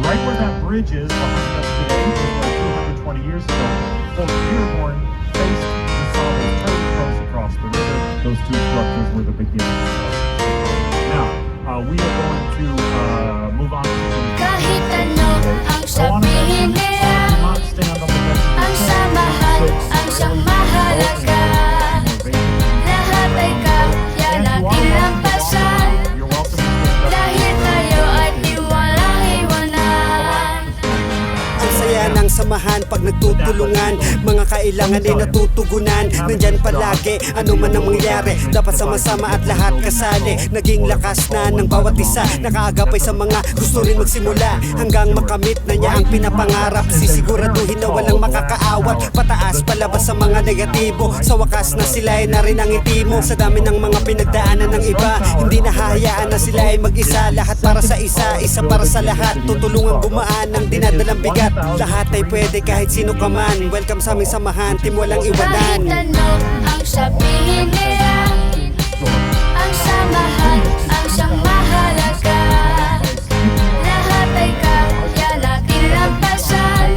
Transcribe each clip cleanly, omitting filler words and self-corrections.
Right where that bridge is behind us today is where 220 years ago, Fort Dearborn faced and saw those turtle crows across the river. Those two structures were the beginning. Now, we are going to move on to Kahit ano ang sabihin nila, not stand on the bench. ang samahan ang siyang mahalaga. Lahat ay kaya natin lampasan, You're welcome to stand up. dahil tayo ay di walang iwanan. Ang saya ng samahan pag nagtutulungan, mga kailangan ay natutugunan. Nandyan palagi, ano man ang mangyari, dapat sama-sama at lahat kasali. Naging lakas na ng bawat isa, nakaagapay sa mga gusto rin magsimula, hanggang makamit na niya ang pinapangarap. Sisiguraduhin na walang makakaawat, pataas palabas sa mga negatibo. Sa wakas na sila ay narinangiti mo. Sa dami ng mga pinagdaanan ng iba, hindi nahahayaan na sila ay mag-isa. Lahat para sa isa, isa para sa lahat. Tutulungan gumaan ng dinadalang bigat. Lahat ay pwede kahit sino ka man. Welcome sa aming samahan, team walang Kahit iwanan. ano ang sabihin nila, ang samahan ang siyang mahalaga. Lahat ay kaya natin lampasan,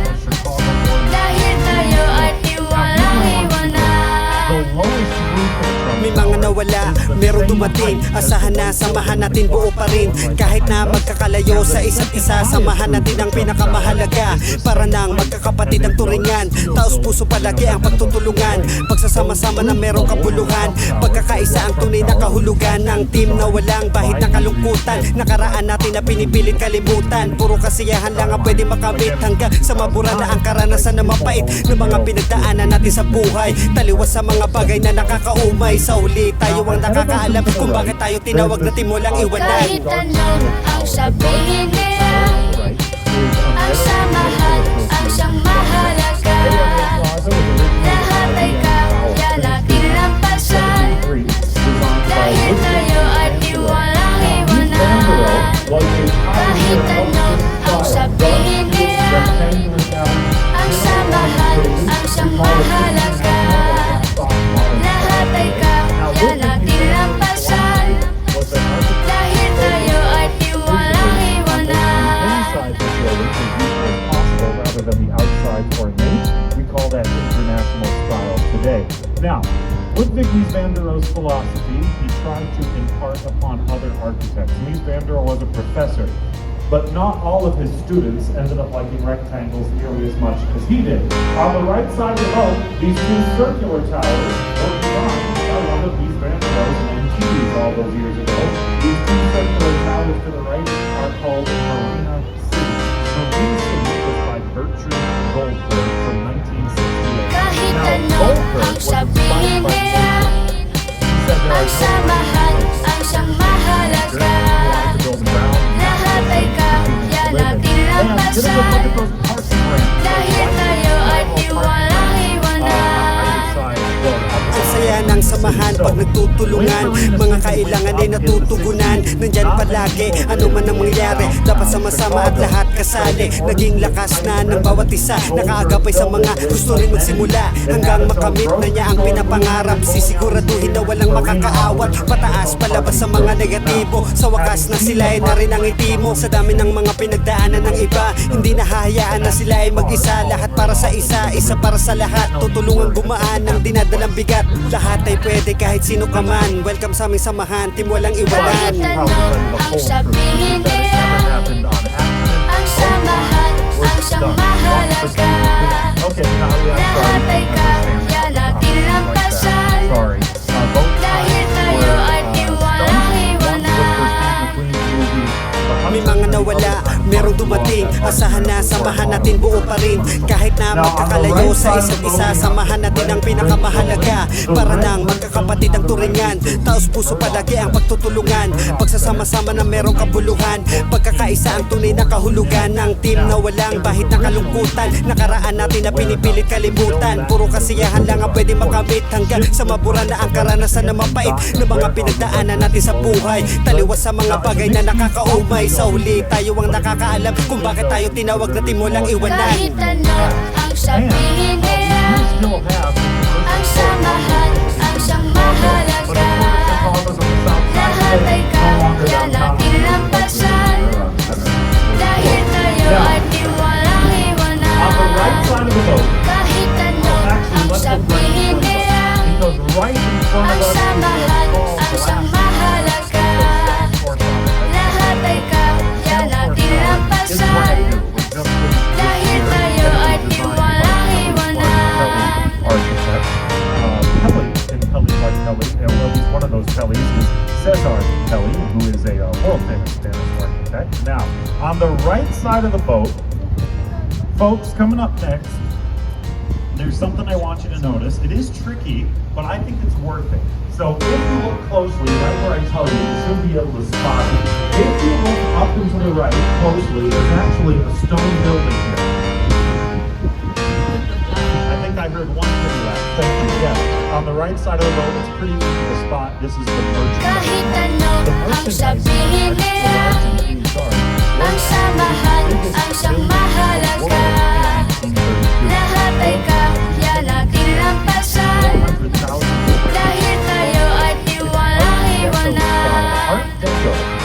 dahil tayo ay di walang iwanan. The lowest roof of May mga nawala, merong dumating. Asahan na, samahan natin buo pa rin. Kahit na magkakalayo sa isa't isa, samahan natin ang pinakamahalaga. Para nang magkakapatid ang turingan, taos puso palagi ang pagtutulungan. Pagsasama-sama na merong kabuluhan, pagkakaisa ang tunay na kahulugan ng team na walang bahid na kalungkutan. Nakaraan natin na pinipilit kalimutan, puro kasiyahan lang ang pwede makamit, hanggang sa mabura na ang karanasan na mapait ng mga pinagdaanan natin sa buhay. Taliwas sa mga bagay na nakakaumay, sa huli tayo ang nakakaalam kung bakit tayo tinawag na team walang iwanan. Kahit ano ang sabihin nila, ang samahan ang siyang mahalaga. Lahat ay kaya natin lampasan, dahil tayo ay di walang iwanan. Kahit ano ang sabihin nila, ang samahan ang siyang mahalaga. Lahat ay kaya natin lampasan, dahil tayo ay di walang iwanan. inside the building as useful as possible rather than the outside ornate. We call that international style today. Now, with Mies van der Rohe's philosophy, he tried to impart upon other architects. Mies van der Rohe was a professor, but not all of his students ended up liking rectangles nearly as much as he did. On the right side of the road, these two circular towers were designed by one of Mies van der Rohe's mentees all those years ago. These two circular towers to the right are called Marina City. Marina City was by Bertrand Goldberg from 1968. Kahit Now, ano Goldberg ang was sabihin inspired by nila, He said there ang are samahan ang siyang mahalaga. to build around. Lahat ay kaya natin lampasan, dahil tayo ay di walang iwanan. Ang saya ng samahan pag nagtutulungan, mga kailangan ay natutugunan. Nandyan palagi, ano man ang mangyari, dapat sama-sama at lahat kasali. Naging lakas na ng bawat isa, nakaagapay sa mga gusto rin magsimula, hanggang makamit na niya ang pinapangarap. Sisiguraduhin na walang makakaawat, pataas palabas sa mga negatibo. Sa wakas na sila ay narinangiti mo. Sa dami ng mga pinagdaanan ng iba, hindi nahahayaan na sila ay mag-isa. Lahat para sa isa, isa para sa lahat. Tutulungan gumaan ng dinadalang bigat. Lahat ay pwede kahit sino ka man. Welcome sa aming samahan, team walang Kahit iwanan. ano ang sabihin nila, ang samahan ang siyang mahalaga. Lahat ay kaya natin lampasan, dahil tayo ay di walang iwanan. May mga nawala, merong dumating. Asahan na, samahan natin buo pa rin. Kahit na magkakalayo sa isa't isa, samahan natin ang pinakamahalaga. Para nang magkakapatid ang turingan, taos puso palagi ang pagtutulungan. Pagsasama-sama na merong kabuluhan, pagkakaisa ang tunay na kahulugan ng team na walang bahid na kalungkutan. Nakaraan natin na pinipilit kalimutan, puro kasiyahan lang ang pwede makamit, hanggang sa mabura na ang karanasan na mapait ng mga pinagdaanan natin sa buhay. Taliwas sa mga bagay na nakakaumay, sa huli tayo ang nakakaalam kung bakit tayo tinawag na team walang iwanan. Kahit ano ang sabihin nila, ang samahan ang siyang mahalaga. Lahat ay kaya natin lampasan, dahil tayo On the right side of the boat, folks, coming up next, there's something I want you to notice. It is tricky, but I think it's worth it. So if you look closely, right where I tell you, you should be able to spot it. If you look up and to the right closely, there's actually a stone building here. I think I heard one thing of that. Thank you. Yes. On the right side of the boat, it's pretty easy to spot. This is the merchandise. Kahit ano The ang merchandise. sabihin nila, ang samahan ang siyang mahalaga. Lahat ay kaya natin lampasan, dahil tayo ay tiwalang iwanan.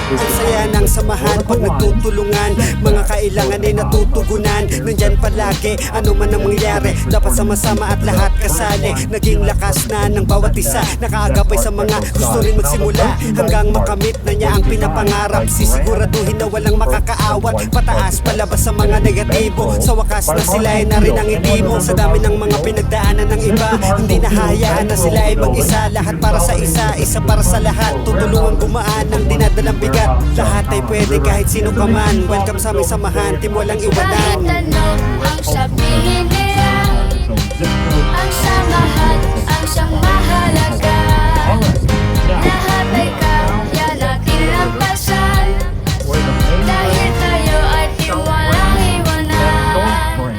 Ang saya ng samahan pag nagtutulungan, mga kailangan ay natutugunan. Nandyan palagi, ano man ang mangyari, dapat sama-sama at lahat kasali. Naging lakas na ng bawat isa, nakaagapay sa mga gusto rin magsimula, hanggang makamit na niya ang pinapangarap. Sisiguraduhin na walang makakaawat, pataas palabas sa mga negatibo. Sa wakas na sila ay na rin ang itimo. Sa dami ng mga pinagdaanan ng iba, hindi nahahayaan na sila ay mag-isa. Lahat para sa isa, isa para sa lahat. Tutulungan gumaan ng dinadalang bigat. Lahat ay pwede kahit sino ka man. Welcome sa aming samahan, team walang Kahit iwanan. ano ang sabihin nila, ang samahan ang siyang mahalaga. Lahat ay kaya natin lampasan, dahil tayo ay tiwalang iwanan.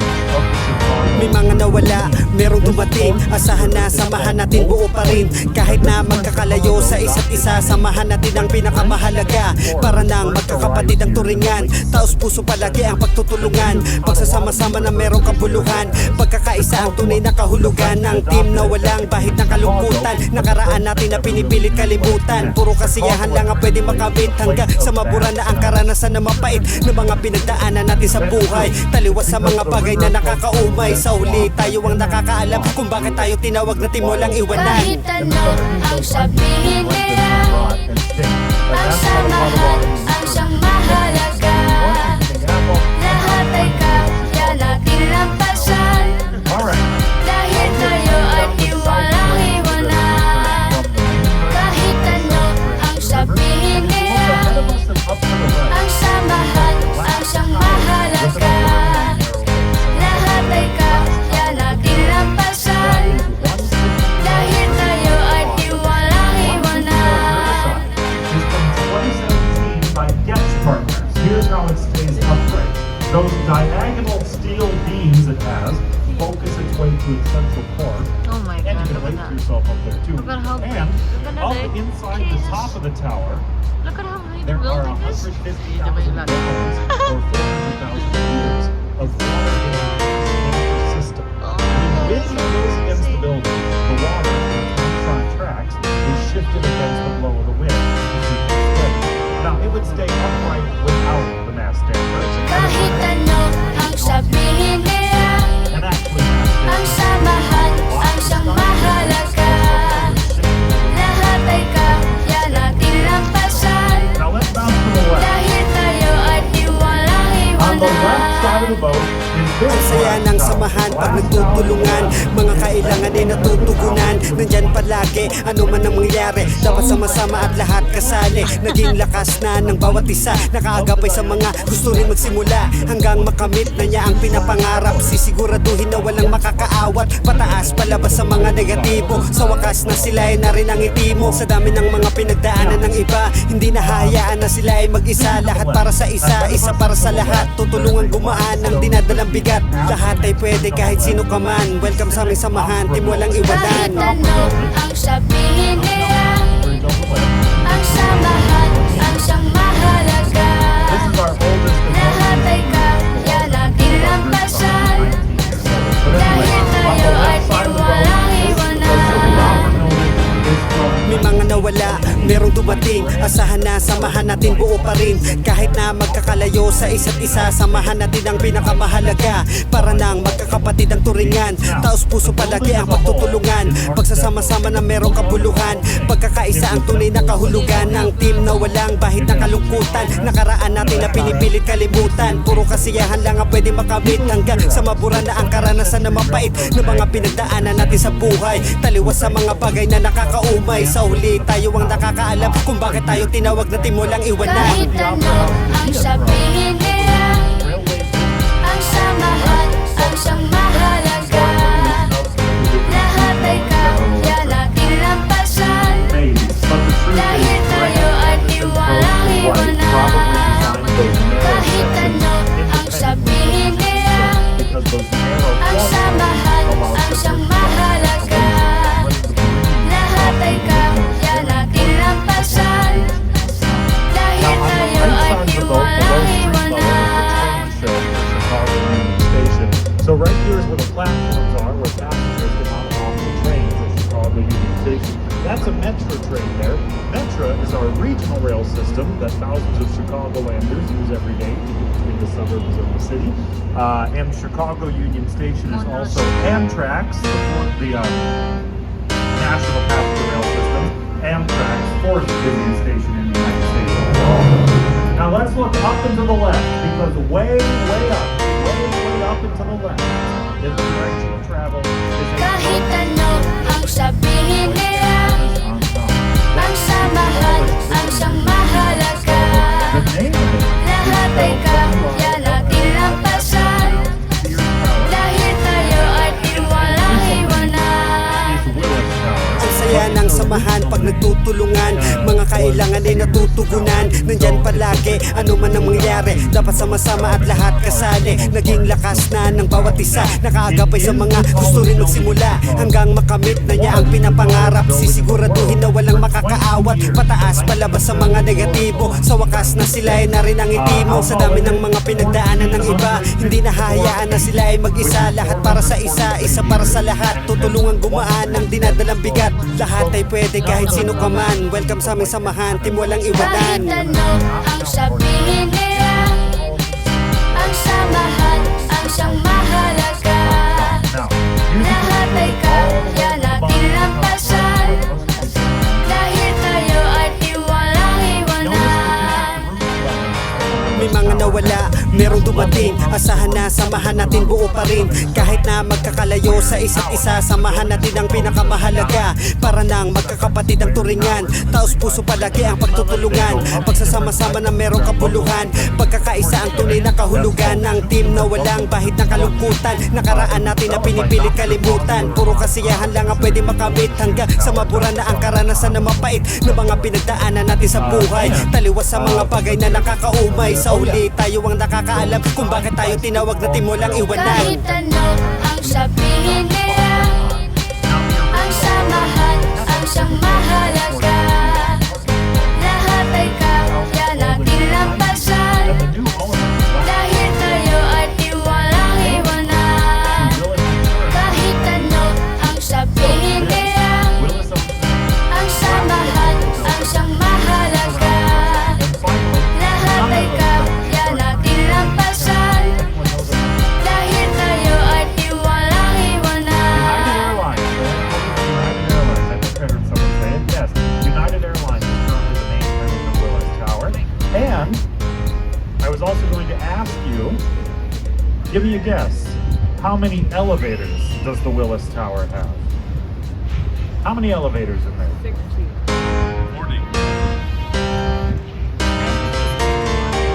May mga nawala, merong dumating. Asahan na samahan natin buo pa rin. Kahit na magkakalayo sa isa't isa, samahan natin ang pinakamahalaga. Para nang magkakapatid ang turingan, taos puso palagi ang pagtutulungan. Pagsasama-sama na merong kabuluhan, pagkakaisa ang tunay na kahulugan ng team na walang bahid ng kalungkutan. Nakaraan natin na pinipilit kalimutan, puro kasiyahan lang ang pwede makamit, hanggang sa mabura na ang karanasan na mapait ng mga pinagdaanan natin sa buhay. Taliwas sa mga bagay na nakakaumay, sa huli tayo ang nakakaalam kung bakit tayo tinawag na team walang iwanan. Kahit ano ang sabihin nila, ang samahan ang siyang mahalaga. Lahat ay kaya natin lampasan, dahil tayo ay tiwalang iwanan. Kahit ano ang sabihin nila, ang samahan ang siyang mahalaga. Lahat ay kaya natin lampasan, dahil tayo ay tiwalang iwanan. Is from 2017 by Getz Partners. Here's how it stays upright. Those diagonal steel beams it has focus its way to its central core. Oh my And god, you can look wait at for that. yourself up there too. Look at how big. And Look at up that. inside the top of the tower, Look at how high the there are building is. 150,000 Diba yung lahat? gallons or 400,000 liters of water in the system. Oh, When wind so blows against the crazy. building, the water in the front tracks is shifted against the blow of the wind to keep it steady. Now, it would stay upright without the mast dampers. Kahit ano ang sabihin nila, And actually, mast ang dampers samahan ang siyang mahalaga. Lahat ay kaya natin lampasan, Now, let's bounce to the left. dahil tayo ay tiwalang On the left side of iwanan. the boat is this Ang saya ng glass samahan pag tower. nagtutulungan, mga kailangan ay natutugunan. Nandyan palagi, ano man ang mangyari, dapat sama-sama at lahat kasali. Naging lakas na ng bawat isa, nakaagapay sa mga gusto rin magsimula, hanggang makamit na niya ang pinapangarap. Sisiguraduhin na walang makakaawat, pataas palabas sa mga negatibo. Sa wakas na sila ay na rin ang itimo. Sa dami ng mga pinagdaanan ng iba, hindi nahahayaan na sila ay mag-isa. Lahat para sa isa, isa para sa lahat. Tutulungan gumaan ng dinadalang bigat. Lahat ay pwede kahit sino ka man. Welcome sa aming samahan, team walang Kahit iwanan. ano ang sabihin nila, Bridge on the left. ang samahan ang siyang mahalaga. This is our oldest and Lahat ay kaya natin lampasan, dahil tayo ay tiwalang iwanan. May mga nawala, merong dumating. Asahan na samahan natin buo pa rin. Kahit na magkakalayo sa isa't isa, samahan natin ang pinakamahalaga. Para nang magkakapatid ang turingan, taos puso palagi ang pagtutulungan. Pagsasama-sama na merong kabuluhan, pagkakaisa ang tunay na kahulugan ng team na walang bahid ng kalungkutan. Nakaraan natin na pinipilit kalimutan, puro kasiyahan lang ang pwede makamit, hanggang sa mabura na ang karanasan na mapait ng mga pinagdaanan natin sa buhay. Taliwas sa mga bagay na nakakaumay, sa huli tayo ang nakakaalam kung bakit tayo tinawag na team walang iwanan. Kahit ano ang sabihin nila, So right here is where the platforms are, where passengers get on and off the trains at Chicago Union Station. That's a Metra train there. Metra is our regional rail system that thousands of Chicagolanders use every day to get between the suburbs of the city. And Chicago Union Station is also Amtrak's, the national passenger rail system, Amtrak's fourth busiest station in the United States overall. Now let's look up and to the left, because way up and to the left, in the direction of travel, is a Kahit ano ang sabihin nila, ang samahan ang siyang mahalaga. the name of it. Lahat ay kaya natin lampasan, dahil tayo ay di walang iwanan. Is Willis Tower. Ang saya ng samahan pag nagtutulungan, mga kailangan ay natutugunan. Nandyan palagi, ano man ang mangyari, dapat sama-sama at lahat kasali. Naging lakas na ng bawat isa, nakaagapay sa mga gusto rin magsimula, hanggang makamit na niya ang pinapangarap. Sisiguraduhin na walang makakaawat, pataas palabas sa mga negatibo. Sa wakas na sila ay narin ang itimo. Sa dami ng mga pinagdaanan ng iba, hindi nahahayaan na sila ay mag-isa. Lahat para sa isa, isa para sa lahat. Tutulungan gumaan ang dinadalang bigat. Lahat ay pwede kahit sino ka man. Welcome sa aming samahan, team walang Kahit iwanan. ano ang sabihin nila, ang samahan ang siyang mahalaga. Now, Lahat ay kaya natin lampasan, dahil tayo ay di walang iwanan. May mga nawala, merong dumating. Asahan na samahan natin buo pa rin. Kahit na magkakalayo sa isa't isa, samahan natin ang pinakamahalaga. Para nang magkakapatid ang turingan, taos puso palagi ang pagtutulungan. Pagsasama-sama na merong kapuluhan, pagkakaisa ang tunay na kahulugan ng team na walang bahid ng kalungkutan. Nakaraan natin na pinipilit kalimutan, puro kasiyahan lang ang pwede makamit, hanggang sa mabura na ang karanasan na mapait ng mga pinagdaanan natin sa buhay. Taliwas sa mga bagay na nakakaumay, sa uli tayo ang nakakaalam kung bakit tayo tinawag na team walang iwanan. Kahit ano ang sabihin nila, ang samahan ang siyang mahalaga. Lahat ay kaya natin lampasan, and the new owner, dahil tayo ay di walang iwanan. Kahit ano ang sabihin nila, Willis owns ang samahan ang siyang mahalaga. and finally, Lahat ay kaya natin lampasan, dahil tayo ay di walang iwanan. United Airlines. I just heard someone say it. Yes, United Airlines is currently the main tenant of Willis Tower. And I was also going to ask you, give me a guess. How many elevators does the Willis Tower have? How many elevators in there?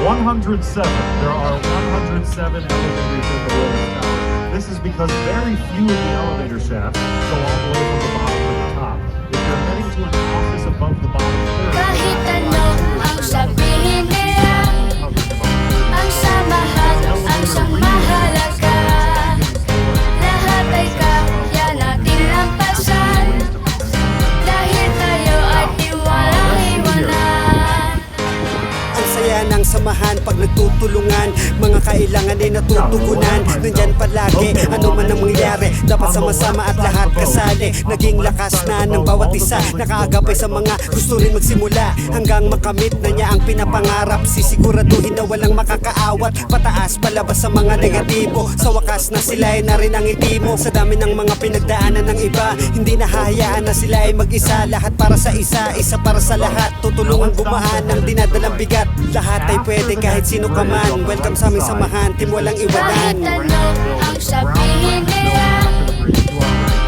107. There are 107 elevators in the Willis Tower. This is because very few of the elevator shafts go all the way from the bottom to the top. If you're heading to an office above the bottom third, Kahit ano ang sabihin nila, ang samahan ang siyang mahalaga. Lahat ay kaya natin lampasan, dahil tayo ay di walang iwanan. Ang saya ng samahan pag nagtutulungan, mga kailangan ay natutugunan. Nandyan palagi, ano man ang mangyari, dapat sama-sama at lahat kasali. Naging lakas na ng bawat isa, nakaagapay sa mga gusto rin magsimula, hanggang makamit na niya ang pinapangarap. Sisiguraduhin na walang makakaawat, pataas palabas sa mga negatibo. Sa wakas na sila ay narin ang itimo. Sa dami ng mga pinagdaanan ng iba, hindi nahahayaan na sila ay mag-isa. Lahat para sa isa, isa para sa lahat. Tutulungan gumaan ang dinadalang bigat. Lahat ay pwede kahit sino ka man. Welcome sa aming samahan, team walang Kahit iwanan. ano ang sabihin nila,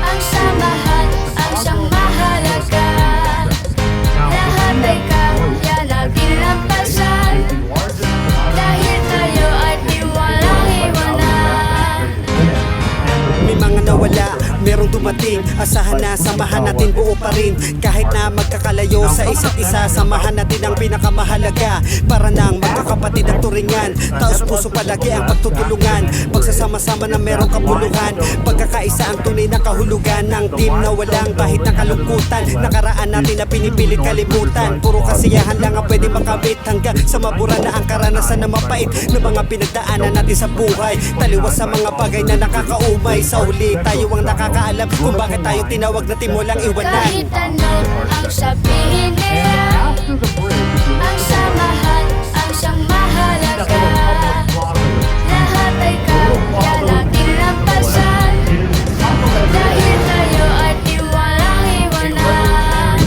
ang samahan ang siyang mahalaga. Lahat ay kaya natin lampasan, dahil tayo ay di walang iwanan. May mga nawala, merong dumating. dumating, asahan na samahan natin buo pa rin. Kahit na magkakalayo sa isa't isa, samahan natin ang pinakamahalaga. Para nang magkakapatid ang turingan, taos puso palagi ang pagtutulungan. Pagsasama-sama na merong kapuluhan, pagkakaisa ang tunay na kahulugan ng team na walang bahid na kalungkutan. Nakaraan natin na pinipilit kalimutan, puro kasiyahan lang ang pwede makamit. Hanggang sa mabura na ang karanasan na mapait na mga pinagdaanan natin sa buhay. Taliwas sa mga bagay na nakakaumay. Sa huli tayo ang nakakaalam kung bakit tayo tinawag na timulang iwanan. Kahit ano ang sabihin nila, After the bridge, if you look ang samahan ang siyang mahalaga. at the public plaza, Lahat ay kaya natin lampasan. it is top of that Dahil tayo ay tiwalang iwanan.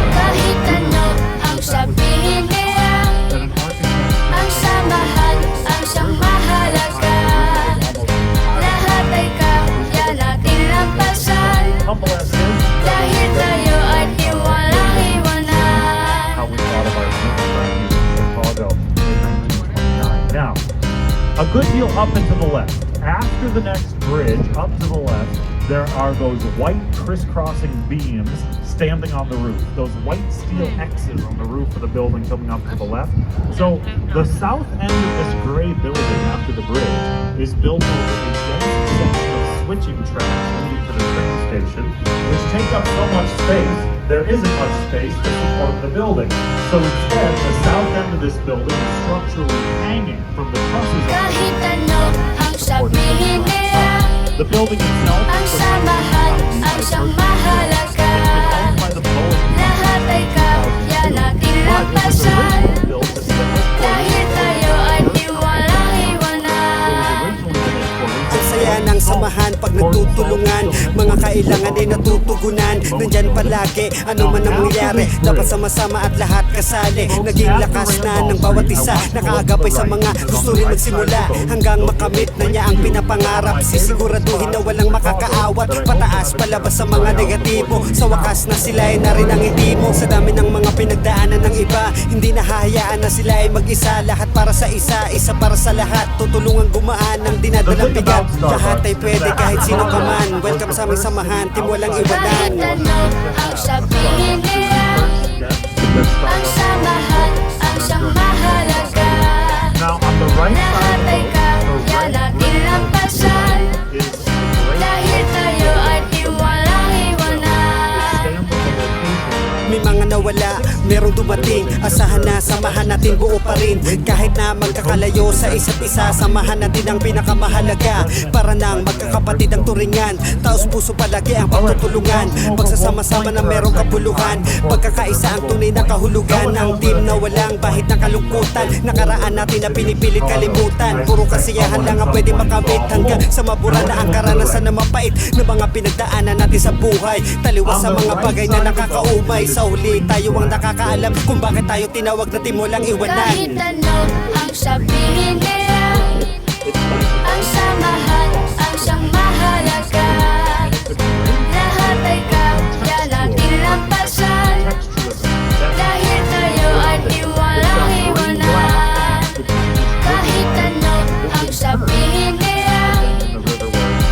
Kahit ano ang sabihin nila, that an architect ang samahan ang siyang mahalaga. Lahat ay kaya natin lampasan. humble as is, Dahil tayo ay tiwalang iwanan. how we thought of our city in Chicago in 1929. Now, a good deal up and to the left. After the next bridge, up to the left, there are those white crisscrossing beams standing on the roof. Those white steel X's on the roof of the building coming up to the left. So the south end of this gray building after the bridge is built over a dense section of switching tracks leading to the train station, which take up so much space, there isn't much space to support the building. So instead, the south end of this building is structurally hanging from the trusses of Kahit ano ang sabihin nila, the building itself. ang was samahan ang siyang mahalaga. owned by the Boeing. Lahat ay kaya natin But it was lampasan. originally built as the headquarters. Dahil tayo ay tiwalang It iwanan. was originally the headquarters. Ang saya ng samahan pag nagtutulungan, mga kailangan ay natutugunan. Nandyan palagi, ano man ang mangyari, dapat sama-sama at lahat kasali. Naging lakas na ng bawat isa, nakaagapay sa mga gusto rin magsimula. Hanggang makamit na niya ang pinapangarap, sisiguraduhin na walang makakaawat. Pataas palabas sa mga negatibo, sa wakas na sila ay na rin ang hindi mo. Sa dami ng mga pinagdaanan ng iba, hindi nahahayaan na sila ay mag-isa. Lahat para sa isa, isa para sa lahat. Tutulungan gumaan ng dinadalang bigat. Lahat ay pwede kahit sino ka man. Welcome sa aming samahan, team walang Kahit iwanan. ano ang sabihin nila, ang samahan ang siyang mahalaga. Now on the right Lahat side ay kaya natin lampasan. is the great Dahil tayo ay tiwalang iwanan. stamp of the location. May mga nawala, merong dumating, asahan na samahan natin buo pa rin. Kahit na magkakalayo sa isa't isa, samahan natin ang pinakamahalaga. Para nang magkakapatid ang turingan, taos puso palagi ang pagtutulungan. Pagsasama-sama na merong kapuluhan, pagkakaisa ang tunay na kahulugan ng team na walang bahid na kalungkutan. Nakaraan natin na pinipilit kalimutan, puro kasiyahan lang ang pwede makamit. Hanggang sa mabura na ang karanasan na mapait na mga pinagdaanan natin sa buhay. Taliwas sa mga bagay na nakakaumay. Sa huli tayo ang nakakaalam kung bakit tayo tinawag na timulang Kahit iwanan. ano ang sabihin nila, ang samahan ang siyang mahalaga. Lahat ay kaya natin lampasan. Dahil tayo ay tiwalang iwanan. Kahit ano ang sabihin nila,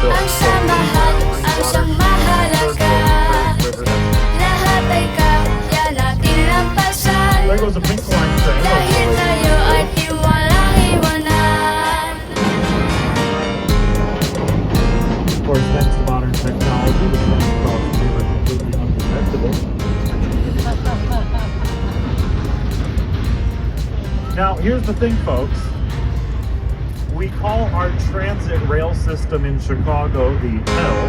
ang samahan ang siyang mahalaga. Lahat ay kaya natin lampasan. There goes a pink line train. Dahil tayo ay tiwalang iwanan. Of course, thanks to modern technology, the trains across the river are completely undetectable. Now, here's the thing, folks. We call our transit rail system in Chicago the L.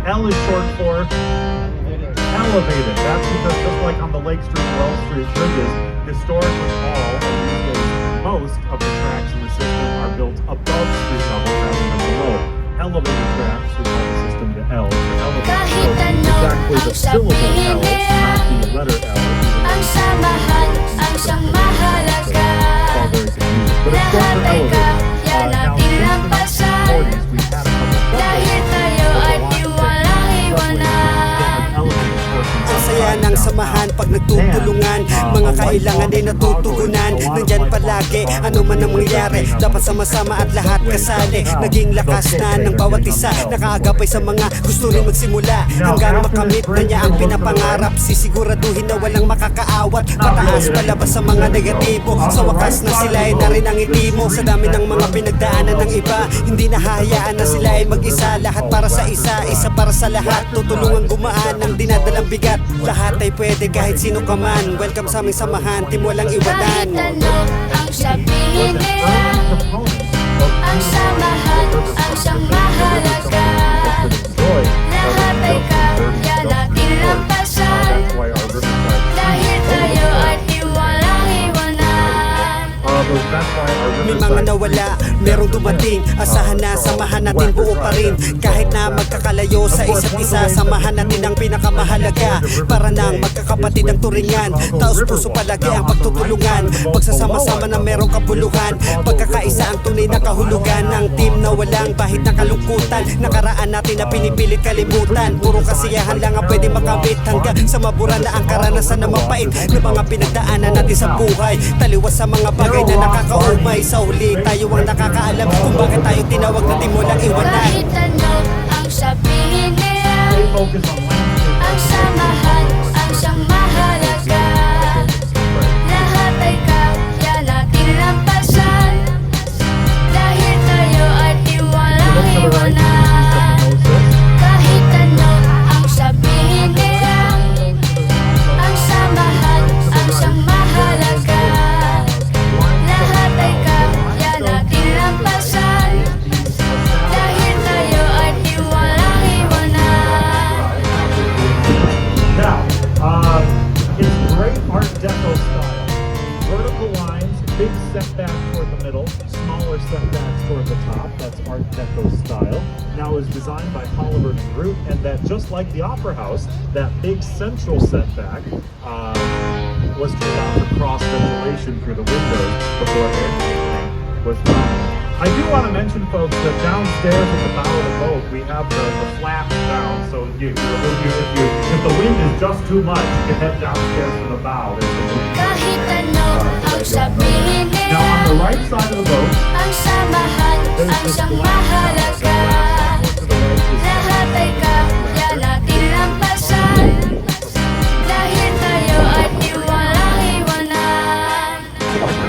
L is short for elevated. That's because just like on the Lake Street and Wells Street bridges, historically all, or these days, most of the tracks in the system are built above street level rather than below. Elevated tracks, we call the system the L for elevated. Kahit So ano it's actually the ang syllable sabihin L, nila, not the letter L. ang samahan ang siyang mahalaga. It's all very confusing. But it's short Lahat for ay elevated. kaya Now, natin since the lampasan. 1940s, we've had a couple Dahil tayo ay tiwalang iwanan. Ang saya ng samahan pag nagtutulungan, mga kailangan ay natutugunan. Nandyan palagi, ano man ang mangyari, dapat sama-sama at lahat kasali. Naging lakas na ng bawat isa, nakaagapay sa mga gusto rin magsimula, hanggang makamit na niya ang pinapangarap. Sisiguraduhin na walang makakaawat, pataas palabas sa mga negatibo. Sa wakas na sila ay na rin ang itimo. Sa dami ng mga pinagdaanan ng iba, hindi nahahayaan na sila ay mag-isa. Lahat para sa isa, isa para sa lahat. Tutulungan gumaan ng dinadalang bigat. Lahat ay pwede kahit sino ka man. Welcome sa aming samahan, team walang Kahit iwanan. ano ang sabihin nila, ang samahan ang siyang mahalaga. Lahat ay kaya natin lampasan, dahil tayo ay di walang iwanan. May mga nawala, merong dumating. Asahan na samahan natin buo pa rin. Kahit na magkakalayo sa isa't isa, samahan natin ang pinakamahalaga. Para nang magkakapatid ang turingan, taos puso palagi ang pagtutulungan. Pagsasama-sama na merong kabuluhan, pagkakaisa ang tunay na kahulugan ng team na walang bahid na kalungkutan. Nakaraan natin na pinipilit kalimutan, puro kasiyahan lang ang pwede makamit. Hanggang sa mabura na ang karanasan na mapait ng mga pinagdaanan natin sa buhay. Taliwas sa mga bagay na nakakaumay. Sa huli tayo ang nakakaalam kung bakit tayo tinawag na team walang iwanan. Kahit ano ang sabihin nila, ang samahan ang siyang mahalaga. Lahat ay kaya natin lampasan, dahil tayo ay di walang iwanan. Kahit ano ang sabihin nila, ang samahan ang siyang mahalaga. Lahat ay kaya natin lampasan, dahil tayo ay di walang iwanan. Now, it's great Art Deco style. Vertical lines, big setback toward the middle, smaller setbacks toward the top. That's Art Deco style. Now is designed by Hollywood and Root, and that just like the Opera House, that big central setback was to allow for cross ventilation through the windows before air conditioning was done. I do want to mention, folks, that downstairs at the bow of the boat, we have the flaps down, so if the wind is just too much, you can head downstairs to the bow. There's a movie. Kahit ano ang sabihin Now, on the nila, right side of the boat, ang samahan there's ang this siyang glass house. mahalaga. To the right is- Lahat ay kaya natin lampasan, dahil tayo ay di walang iwanan.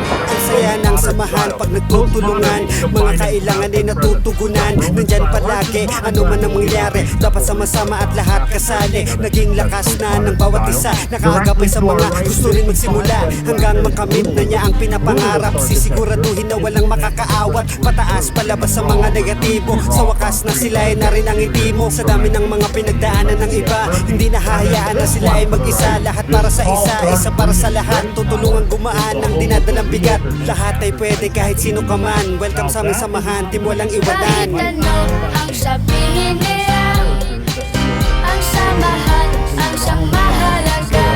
Ang saya ng samahan pag nagtutulungan, mga kailangan ay natutugunan. Nandyan palagi, ano man ang mangyari, dapat sama-sama at lahat kasali. Naging lakas na ng bawat isa, nakaagapay sa mga gusto rin magsimula, hanggang makamit na niya ang pinapangarap. Sisiguraduhin na walang makakaawat, pataas palabas sa mga negatibo. Sa wakas na sila ay na rin ang itimo. Sa dami ng mga pinagdaanan ng iba, hindi nahahayaan na sila ay mag-isa. Lahat para sa isa, isa para sa lahat. Tutulungan gumaan ng dinadalang bigat. Lahat ay pwede kahit sino ka man. Welcome sa aming samahan, team walang Kahit iwanan. ano ang sabihin nila, ang samahan ang siyang mahalaga.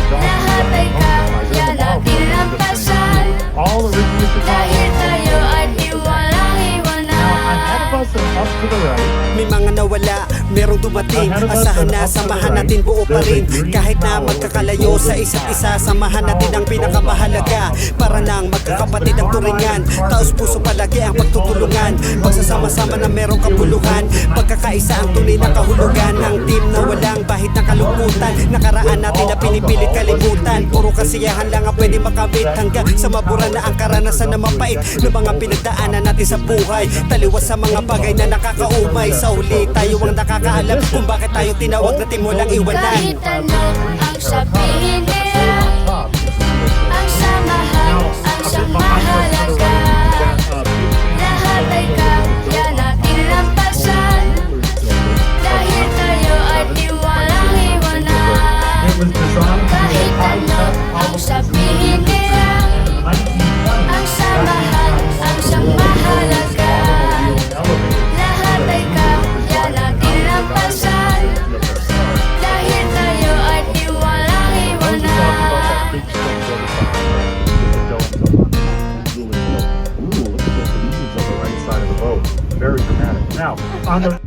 Lahat ay kaya natin lampasan, all originally Chicago. dahil tayo ay di walang iwanan. Ahead of us and up to the right. May mga nawala, merong dumating. Asahan na samahan natin buo pa rin. Kahit na magkakalayo sa isa't isa, samahan natin ang pinakamahalaga. Para nang magkakapatid ang turingan, taos puso palagi ang pagtutulungan. Pagsasama-sama na merong kabuluhan, pagkakaisa ang tunay na kahulugan ng team na walang bahid na kalungkutan. Nakaraan natin na pinipilit kalimutan, puro kasiyahan lang ang pwede makamit. Hanggang sa mabura na ang karanasan na mapait ng mga pinagdaanan natin sa buhay. Taliwas sa mga bagay na nakakaumay. Sa huli tayo ang nakakaalam kung bakit tayo tinawag na team walang iwanan. Kahit ano ang sabihin nila, ang samahan ang siyang mahalaga. Lahat ay kaya natin lampasan, dahil tayo ay di walang iwanan. It was designed to be a Kahit ano ang sabihin nila, ang samahan ang siyang mahalaga. Lahat ay kaya natin lampasan, dahil tayo ay di walang iwanan. Very dramatic. Now, on the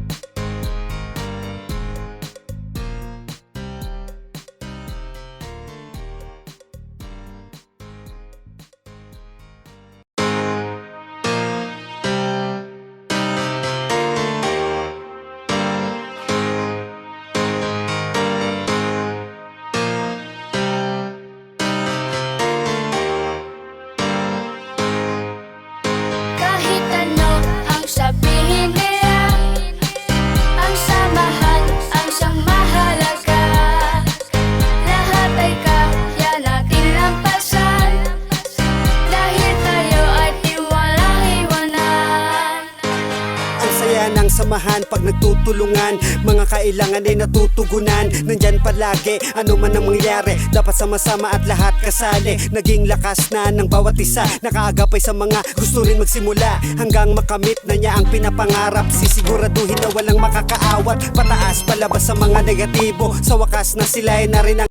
saya ng samahan pag nagtutulungan. Mga kailangan ay natutugunan. Nandyan palagi, ano man ang mangyari, dapat sama-sama at lahat kasali. Naging lakas na ng bawat isa, nakaagapay sa mga gusto rin magsimula, hanggang makamit na niya ang pinapangarap. Sisiguraduhin na walang makakaawat, pataas palabas sa mga negatibo. Sa wakas na sila ay na rin ang